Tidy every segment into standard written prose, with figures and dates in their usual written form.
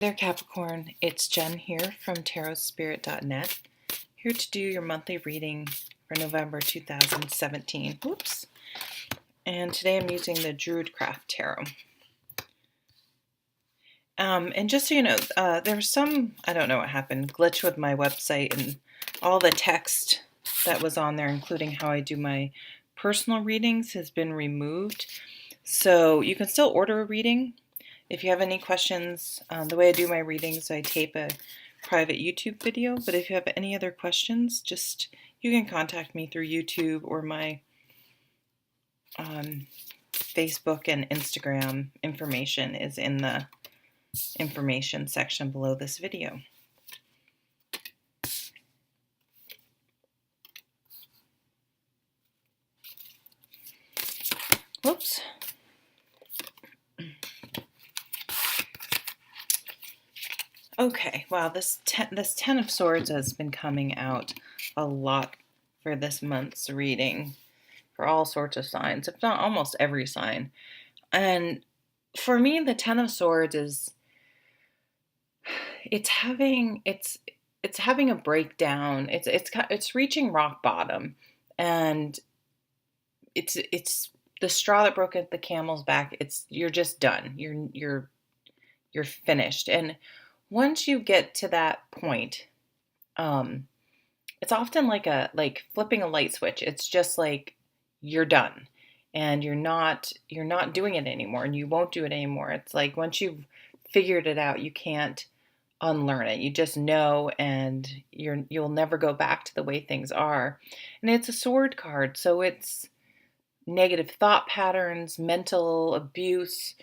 Hey there, Capricorn. It's Jen here from tarotspirit.net, here to do your monthly reading for November 2017. Whoops. And today I'm using the Druid Craft Tarot. And just so you know, there was some, I don't know what happened, glitch with my website, and all the text that was on there, including how I do my personal readings, has been removed. So you can still order a reading. If you have any questions, the way I do my readings, I tape a private YouTube video, but if you have any other questions, you can contact me through YouTube, or my Facebook and Instagram information is in the information section below this video. Whoops. Okay, wow, this Ten of Swords has been coming out a lot for this month's reading, for all sorts of signs, if not almost every sign. And for me, the Ten of Swords it's having a breakdown. It's reaching rock bottom, and it's the straw that broke the camel's back. You're just done. You're finished. And once you get to that point, it's often like flipping a light switch. It's just like you're done, and you're not doing it anymore, and you won't do it anymore. It's like once you've figured it out, you can't unlearn it. You just know, and you'll never go back to the way things are. And it's a sword card, so it's negative thought patterns, mental abuse,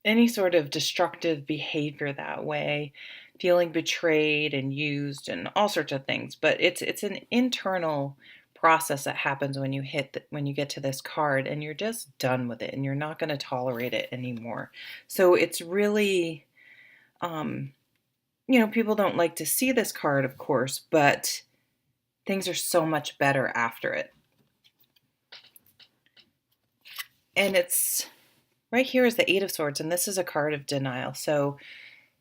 any sort of destructive behavior that way, feeling betrayed and used, and all sorts of things. But it's an internal process that happens when you get to this card, and you're just done with it, and you're not going to tolerate it anymore. So it's really, people don't like to see this card, of course, but things are so much better after it. And it's right here is the Eight of Swords, and this is a card of denial. So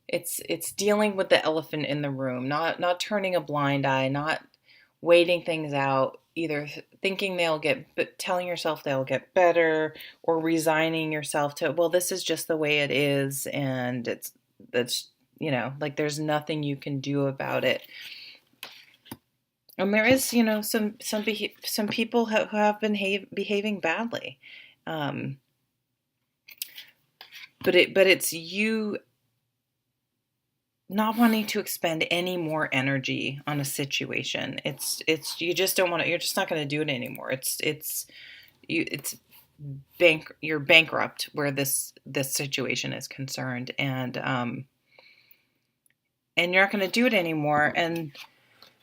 it's dealing with the elephant in the room, not turning a blind eye, not waiting things out, either thinking telling yourself they'll get better, or resigning yourself to, well, this is just the way it is, and that's like there's nothing you can do about it. And there is, some people who have been behaving badly, but it's you not wanting to expend any more energy on a situation. You just don't want to. You're just not going to do it anymore. You're bankrupt where this situation is concerned, and you're not going to do it anymore. And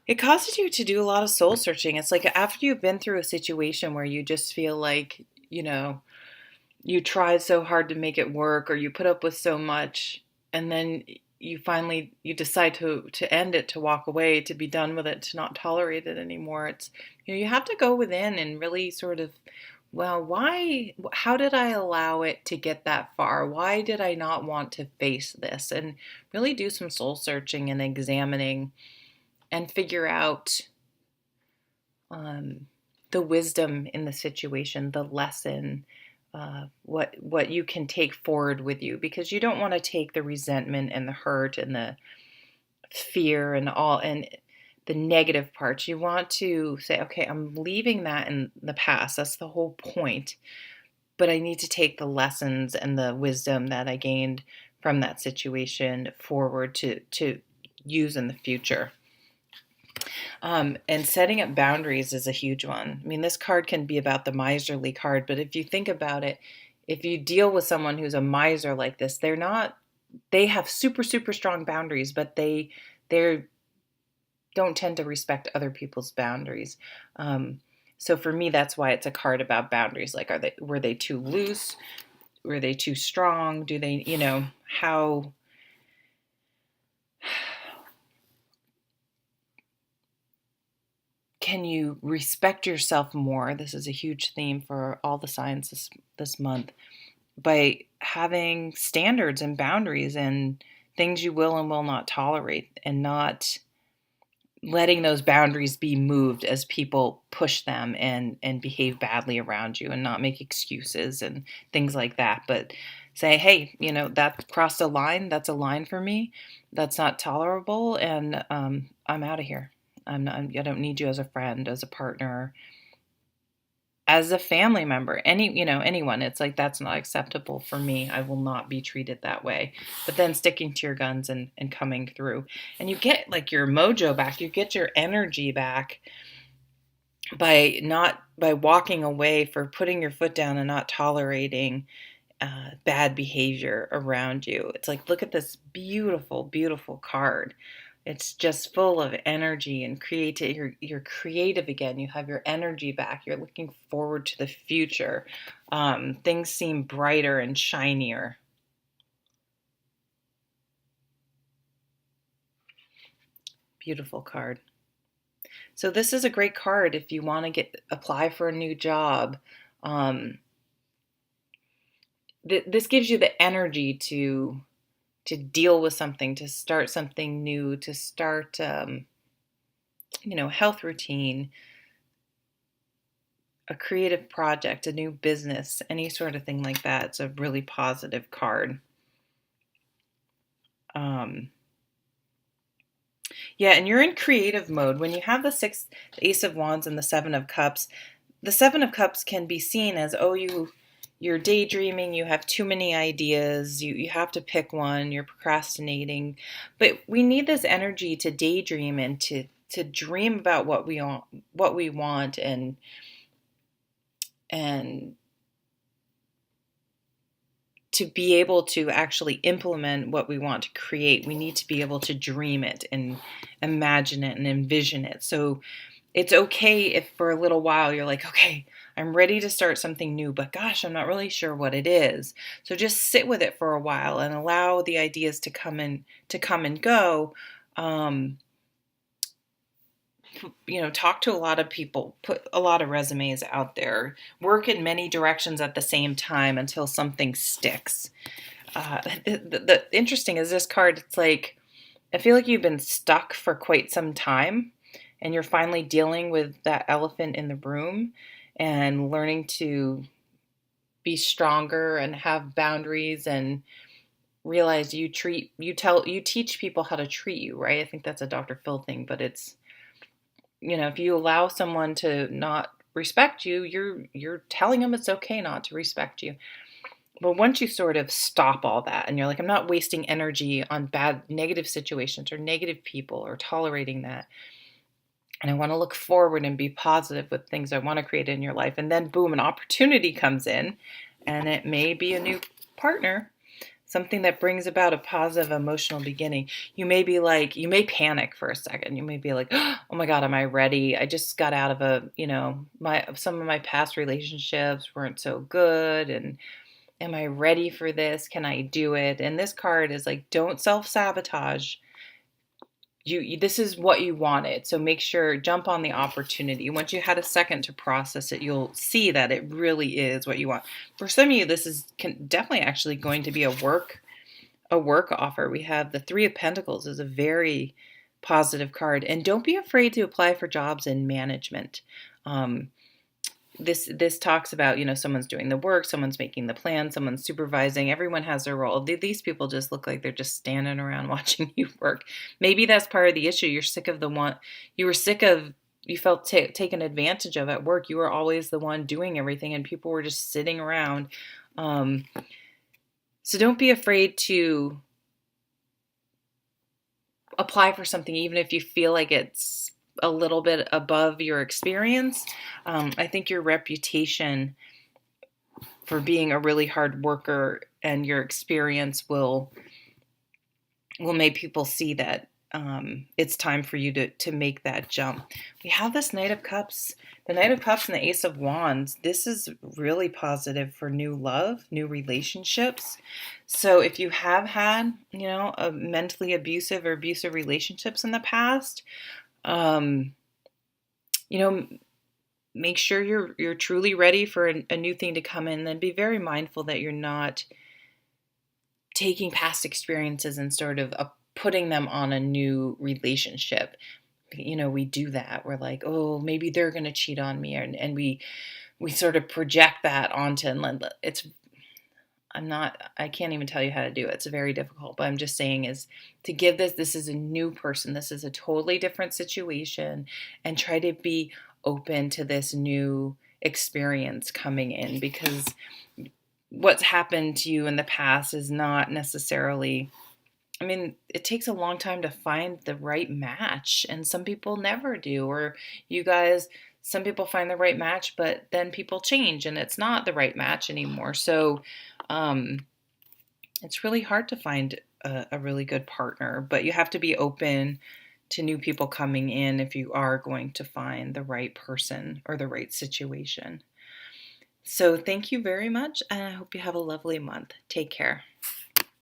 it causes you to do a lot of soul searching. It's like after you've been through a situation where you just feel like, you tried so hard to make it work, or you put up with so much, and then you decide to end it, to walk away, to be done with it, to not tolerate it anymore. It's, you have to go within and really sort of, well, how did I allow it to get that far? Why did I not want to face this? And really do some soul searching and examining, and figure out the wisdom in the situation, the lesson, what you can take forward with you, because you don't want to take the resentment and the hurt and the fear and the negative parts. You want to say, okay, I'm leaving that in the past. That's the whole point. But I need to take the lessons and the wisdom that I gained from that situation forward to use in the future. And setting up boundaries is a huge one. I mean, this card can be about the miserly card, but if you think about it, if you deal with someone who's a miser like this, they have super, super strong boundaries, but they don't tend to respect other people's boundaries. So for me, that's why it's a card about boundaries. Like, were they too loose? Were they too strong? Do they, how can you respect yourself more? This is a huge theme for all the signs this month. by having standards and boundaries and things you will and will not tolerate, and not letting those boundaries be moved as people push them and behave badly around you, and not make excuses and things like that, but say, hey, that crossed a line. That's a line for me. That's not tolerable, and I'm out of here. I don't need you as a friend, as a partner, as a family member, anyone. It's like, that's not acceptable for me. I will not be treated that way. But then sticking to your guns and coming through, and you get like your mojo back, you get your energy back by walking away, for putting your foot down and not tolerating bad behavior around you. It's like, look at this beautiful, beautiful card. It's just full of energy and creative. You're creative again. You have your energy back. You're looking forward to the future. Things seem brighter and shinier. Beautiful card. So this is a great card if you want to apply for a new job. This gives you the energy to deal with something, to start something new, to start, health routine, a creative project, a new business, any sort of thing like that. It's a really positive card. Yeah, and you're in creative mode. When you have the Ace of Wands and the Seven of Cups, the Seven of Cups can be seen as, you're daydreaming, you have too many ideas, you have to pick one, you're procrastinating. But we need this energy to daydream and to dream about what we want, and to be able to actually implement what we want to create. We need to be able to dream it and imagine it and envision it. So it's okay if for a little while you're like, okay, I'm ready to start something new, but gosh, I'm not really sure what it is. So just sit with it for a while and allow the ideas to come and go. Talk to a lot of people, put a lot of resumes out there, work in many directions at the same time until something sticks. The interesting is this card. It's like, I feel like you've been stuck for quite some time, and you're finally dealing with that elephant in the room and learning to be stronger and have boundaries and realize you teach people how to treat you, right? I think that's a Dr. Phil thing, but it's, if you allow someone to not respect you, you're telling them it's okay not to respect you. But once you sort of stop all that and you're like, I'm not wasting energy on bad, negative situations or negative people or tolerating that, and I want to look forward and be positive with things I want to create in your life. And then boom, an opportunity comes in, and it may be a new partner, something that brings about a positive emotional beginning. You may panic for a second. You may be like, oh my God, am I ready? I just got out of some of my past relationships weren't so good. And am I ready for this? Can I do it? And this card is like, don't self-sabotage. This is what you wanted. So make sure, jump on the opportunity. Once you had a second to process it, you'll see that it really is what you want. For some of you, this is definitely actually going to be a work offer. We have the Three of Pentacles is a very positive card. And don't be afraid to apply for jobs in management. This talks about, someone's doing the work, someone's making the plan, someone's supervising. Everyone has their role. These people just look like they're just standing around watching you work. Maybe that's part of the issue. You're sick of you felt taken advantage of at work. You were always the one doing everything, and people were just sitting around. So don't be afraid to apply for something, even if you feel like it's a little bit above your experience. I think your reputation for being a really hard worker and your experience will make people see that it's time for you to make that jump. We have this Knight of Cups. The Knight of Cups and the Ace of Wands. This is really positive for new love, new relationships. So if you have had, a mentally abusive or abusive relationships in the past, make sure you're truly ready for a new thing to come in, and be very mindful that you're not taking past experiences and sort of putting them on a new relationship. We do that. We're like, oh, maybe they're going to cheat on me, and we sort of project that onto, and it's I can't even tell you how to do it. It's very difficult, but I'm just saying is to give this is a new person. This is a totally different situation, and try to be open to this new experience coming in, because what's happened to you in the past is not necessarily, I mean, it takes a long time to find the right match, and some people never do. Or you guys, some people find the right match, but then people change and it's not the right match anymore. So um, it's really hard to find a really good partner, but you have to be open to new people coming in if you are going to find the right person or the right situation. So thank you very much, and I hope you have a lovely month. Take care.